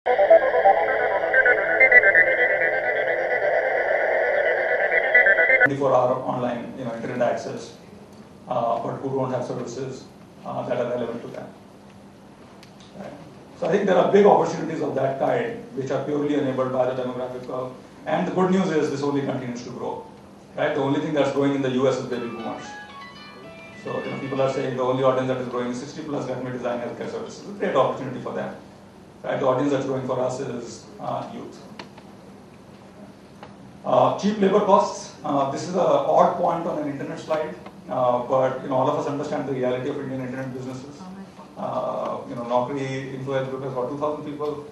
24-hour online, internet access, but who don't have services that are relevant to them. Right. So I think there are big opportunities of that kind, which are purely enabled by the demographic curve. And the good news is this only continues to grow. Right. The only thing that's growing in the US is baby boomers. So people are saying the only audience that is growing is 60 plus, let me design healthcare services. It's a great opportunity for them. Right. The audience that's growing for us is youth. Cheap labor costs. This is an odd point on an internet slide, but all of us understand the reality of Indian internet businesses. Naukri Influence Group has got 2,000 people.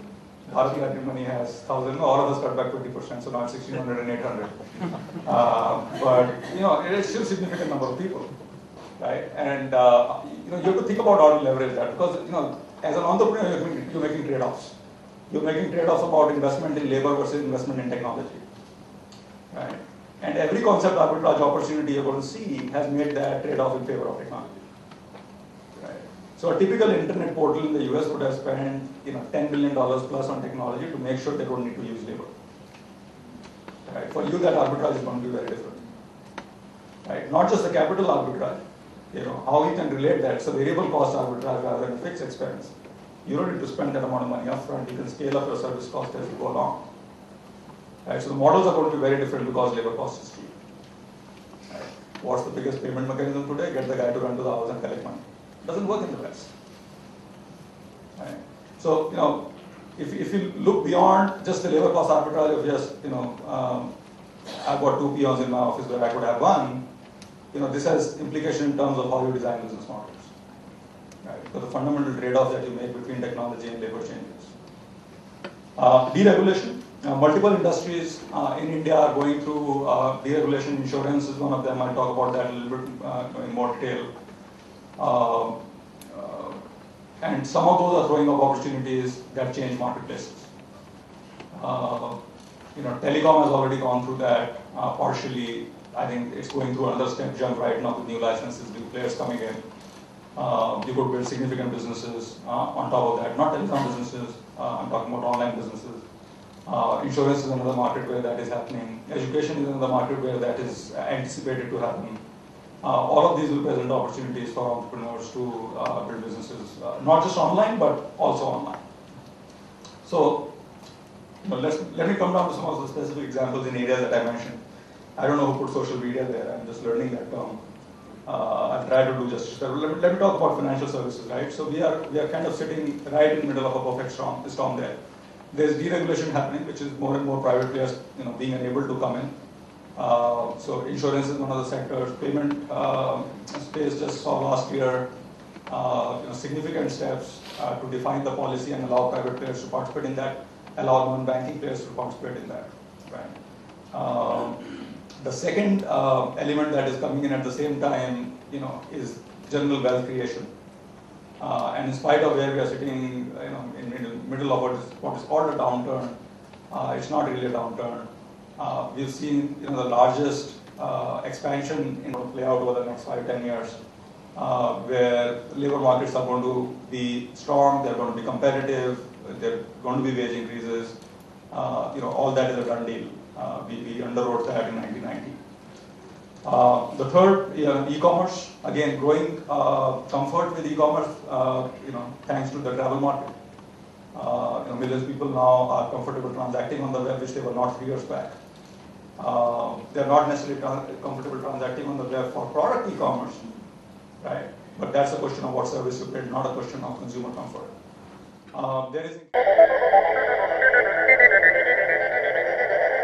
Bharati Matrimony has 1,000. All of us cut back 20%, so now it's 1,600 and 800. But it is still a significant number of people, right? And you have to think about how to leverage that, because as an entrepreneur, you're making trade-offs. You're making trade-offs about investment in labor versus investment in technology. Right? And every concept arbitrage opportunity you're going to see has made that trade-off in favor of technology. Right? So a typical internet portal in the US would have spent $10 billion plus on technology to make sure they don't need to use labor. Right? For you, that arbitrage is going to be very different. Right? Not just the capital arbitrage, how you can relate that. It's a variable cost arbitrage rather than a fixed expense. You don't need to spend that amount of money upfront. You can scale up your service cost as you go along. Right, so the models are going to be very different because labor cost is cheap. Right. What's the biggest payment mechanism today? Get the guy to run to the house and collect money. Doesn't work in the West. Right. So if you look beyond just the labor cost arbitrage of just I've got 2 peons in my office where I could have one. This has implication in terms of how you design business models. Right. So the fundamental trade-off that you make between technology and labor changes. Deregulation. Multiple industries in India are going through deregulation. Insurance is one of them. I'll talk about that a little bit in more detail. And some of those are throwing up opportunities that change marketplaces. Telecom has already gone through that partially. I think it's going through another step jump right now with new licenses, new players coming in. You could build significant businesses on top of that. Not telecom businesses. I'm talking about online businesses. Insurance is another market where that is happening. Education is another market where that is anticipated to happen. All of these will present opportunities for entrepreneurs to build businesses, not just online, but also online. So, let me come down to some of the specific examples in areas that I mentioned. I don't know who put social media there. I'm just learning that term. I'll try to do justice. Let me talk about financial services, right? So we are kind of sitting right in the middle of a perfect storm there. There's deregulation happening, which is more and more private players, being unable to come in. So insurance is one of the sectors. Payment space just saw last year, significant steps to define the policy and allow private players to participate in that, allow non-banking players to participate in that. Right. The second element that is coming in at the same time, is general wealth creation. And in spite of where we are sitting, in the middle of what is called a downturn, it's not really a downturn. We've seen the largest expansion play out over the next 5-10 years, where labor markets are going to be strong, they're going to be competitive, there are going to be wage increases. All that is a done deal. We underwrote that in 1990. The third, e-commerce. Again, growing comfort with e-commerce, thanks to the travel market. Millions of people now are comfortable transacting on the web, which they were not 3 years back. They're not necessarily comfortable transacting on the web for product e-commerce, right? But that's a question of what service you build, not a question of consumer comfort. There is